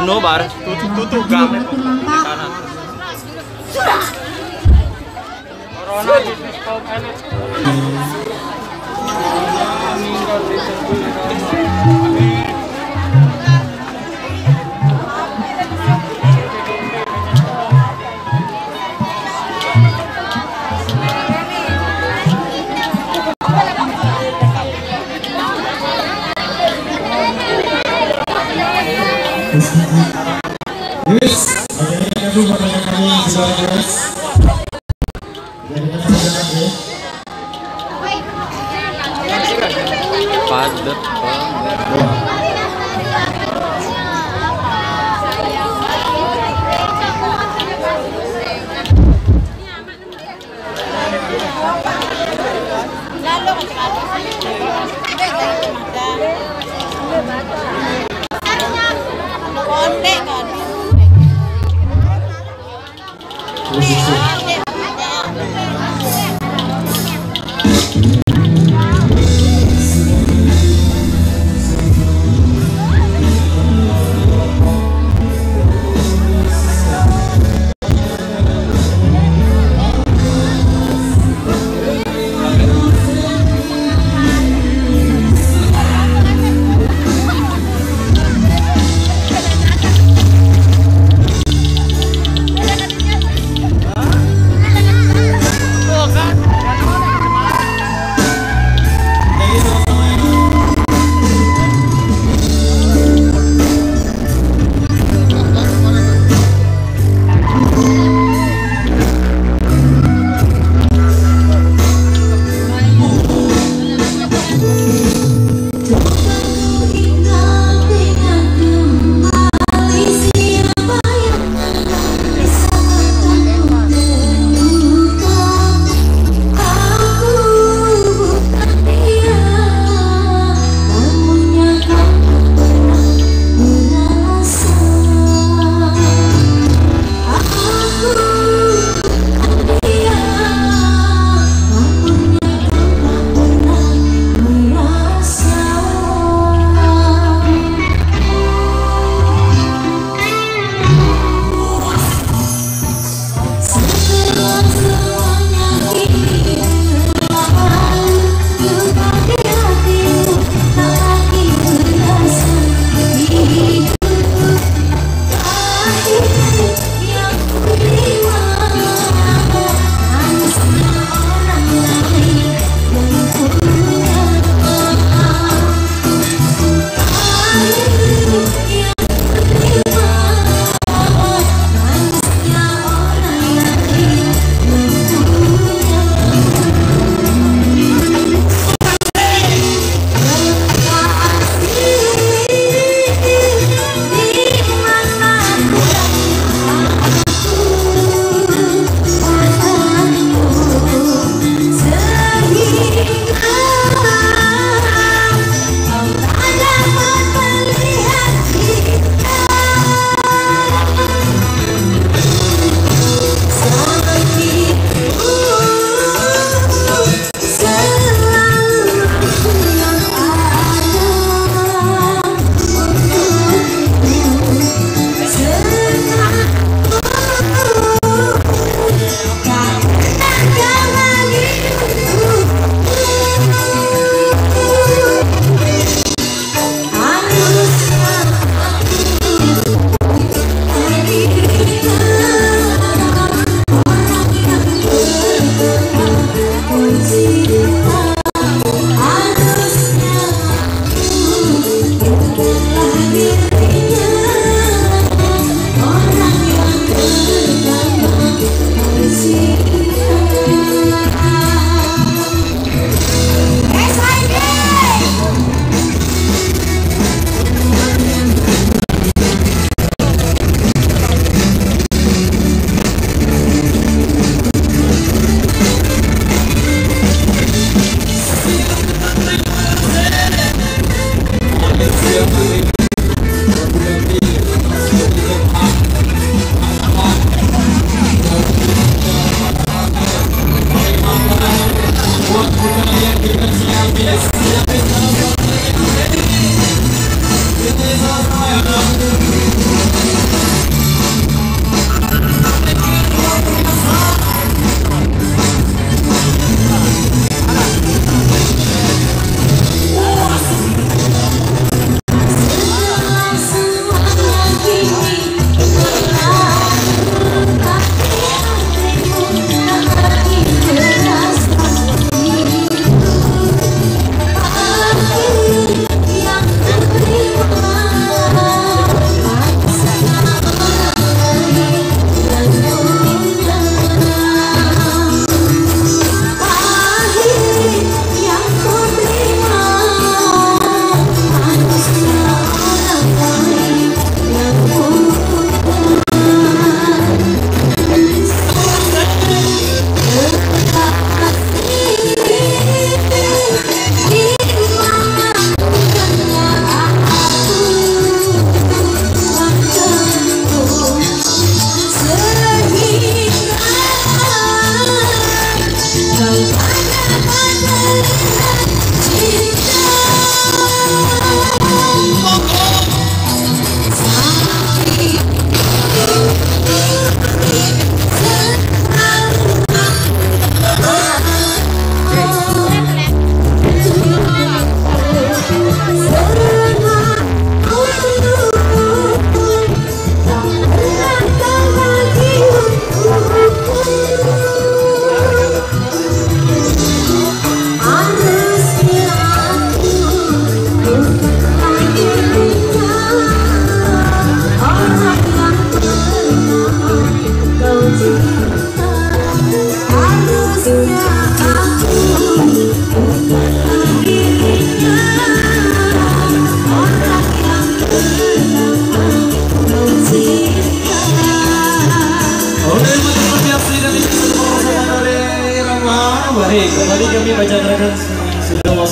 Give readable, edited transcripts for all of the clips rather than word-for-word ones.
Nobar, tutup gang kanan. Corona bisnis kaum elit. Yes, itu pertanyaan kami yang sudah jelas. Dan kita sudah nanti. Padat banget.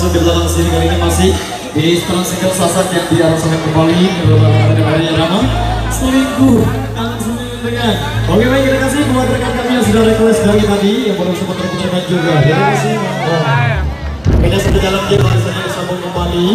masuk ke dalam sini kali ini masih di Transigal Sasak yang diarahkan kembali dari Rama selingkuh dengan. Oke baik, terima kasih buat rekan kami yang sudah request dari tadi yang baru sempat terputarkan juga. Terima kasih. Kita sudah dalam game baru saja disambung kembali.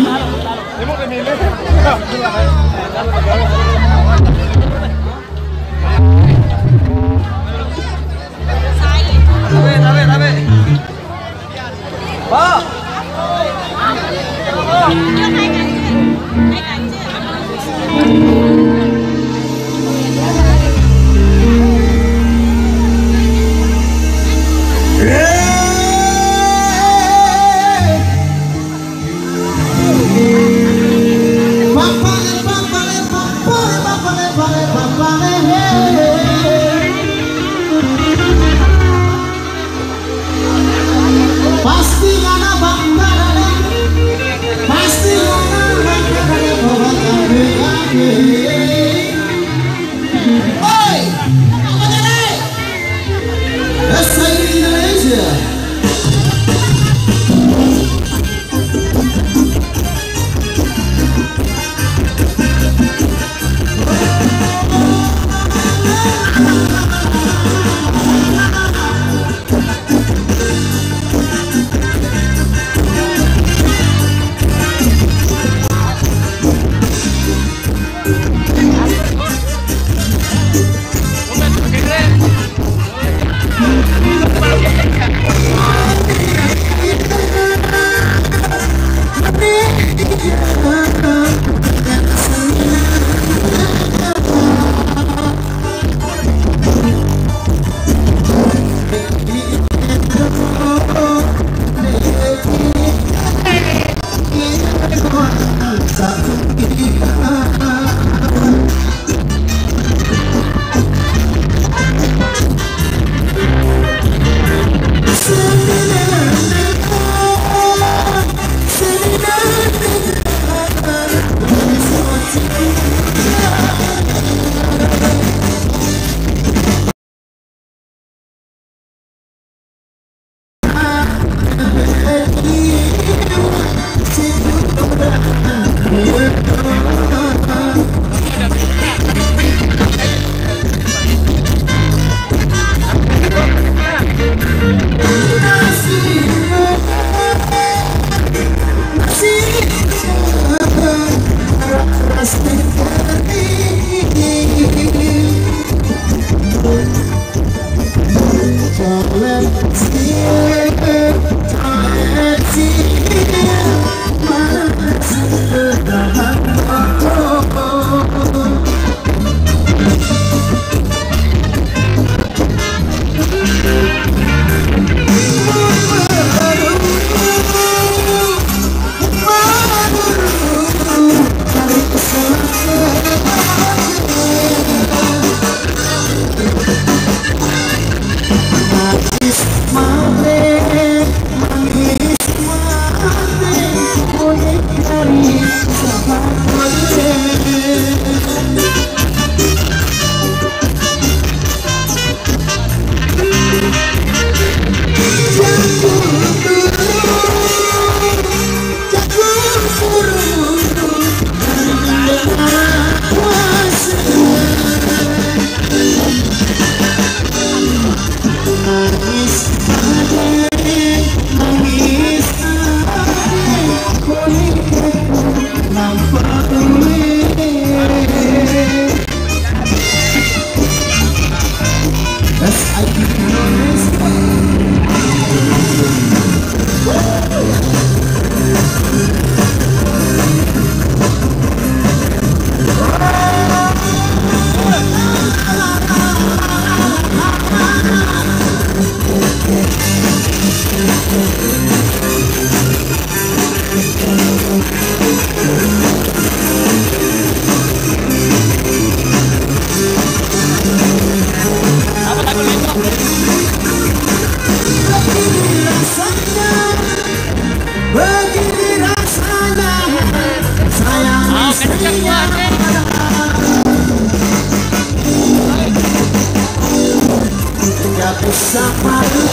bisa malu,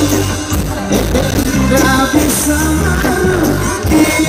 gak bisa malu.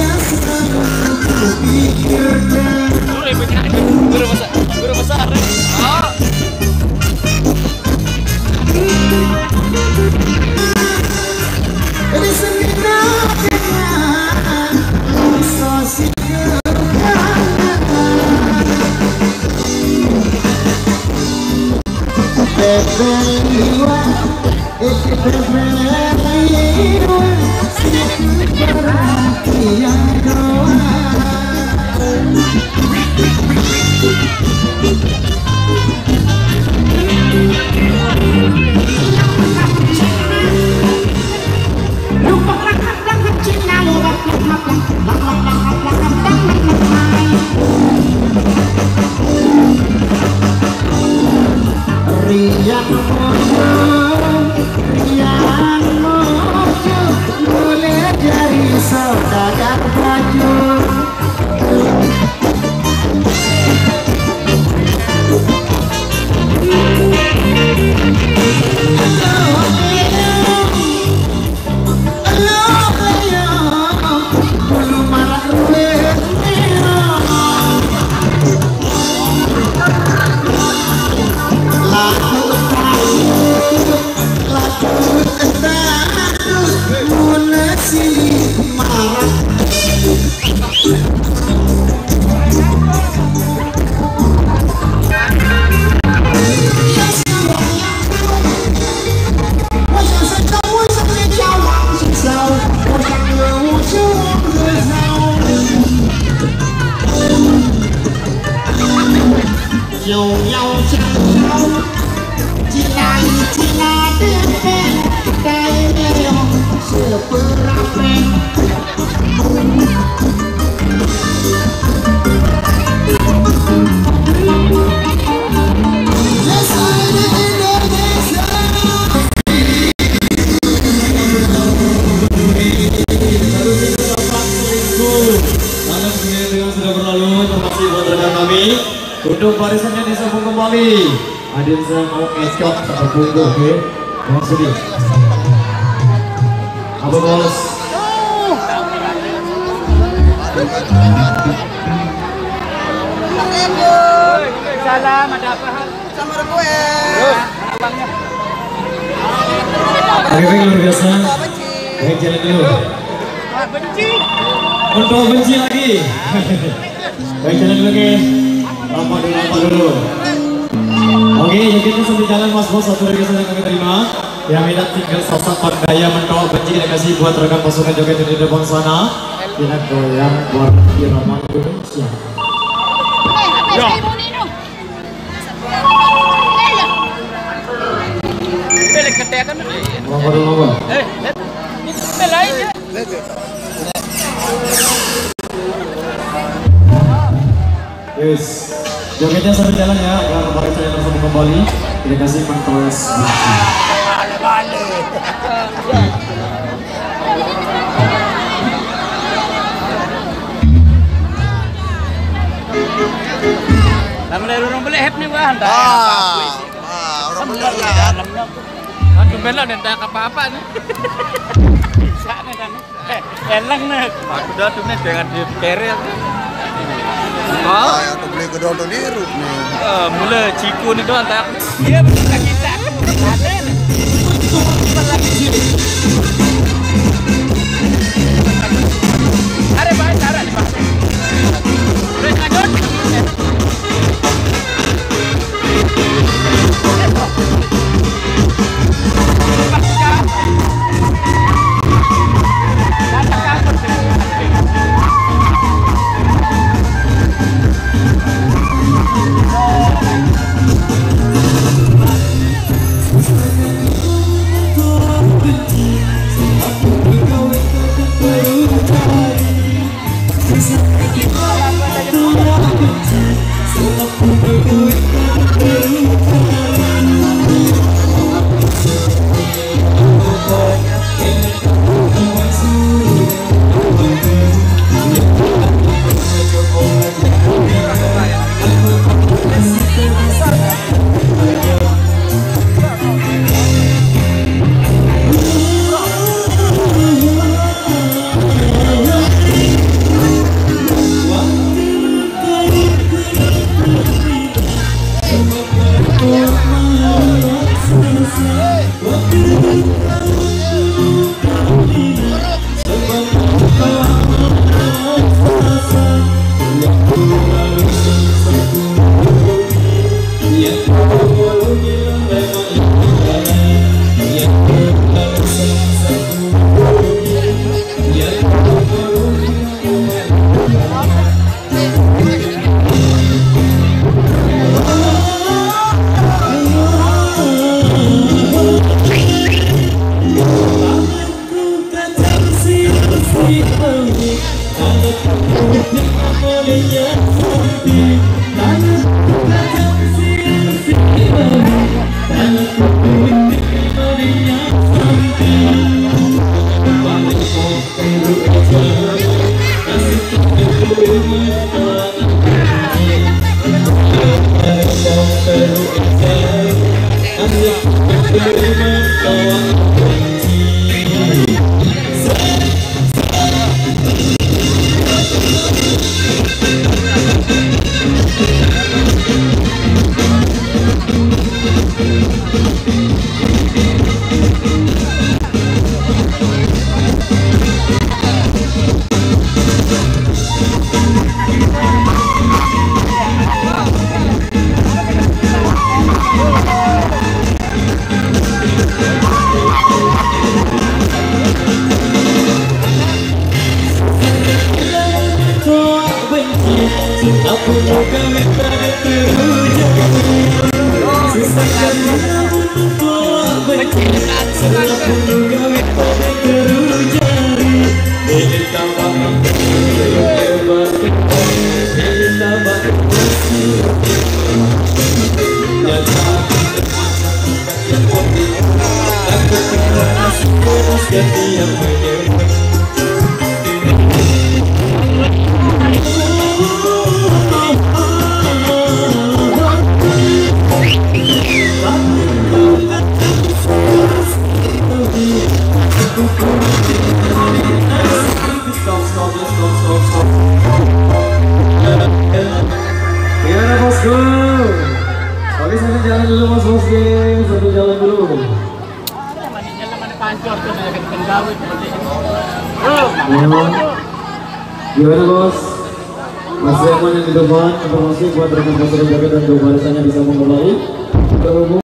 Untuk barisannya disambung kembali. Adin saya mau ngecok tersambung, oke? Jangan sedih. Apa bos? Salam, ada apa? Sama gue. Oke, baik, luar biasa. Baik, jalan dulu. Benci. Untuk benci lagi. Baik, jalan dulu, oke? Lama dulu. Oke, jadi kita sambil jalan mas bos, satu request yang kami terima. Yang minat tinggal sosok Pandaya menolak benci, kita kasih buat rekan pasukan joget di depan sana. Kita goyang buat Irama Indonesia. Balik ketekan. Lomba. Belain ya. Yes, jogetnya sambil jalan ya. Kemarin saya tersambung kembali. Kita kasih mentoles benci. Lama dari orang beli hep nih bang. Orang beli ya. Aku belok dan tak apa-apa nih. Bisa nih kan. Elang nih. Aku dah tuh nih dengan di kere. Aku beli kedua tuh diru nih. Mula ciku nih doang tak. Dia betul kita. Ada nih. Ada banyak cara nih pak. Mereka dot. Gimana bosku? Oke, satu jalan dulu mas bosku, satu jalan dulu. Gimana bos? Masih aman yang di depan? Informasi buat rekan-rekan dan dua barisannya bisa memulai.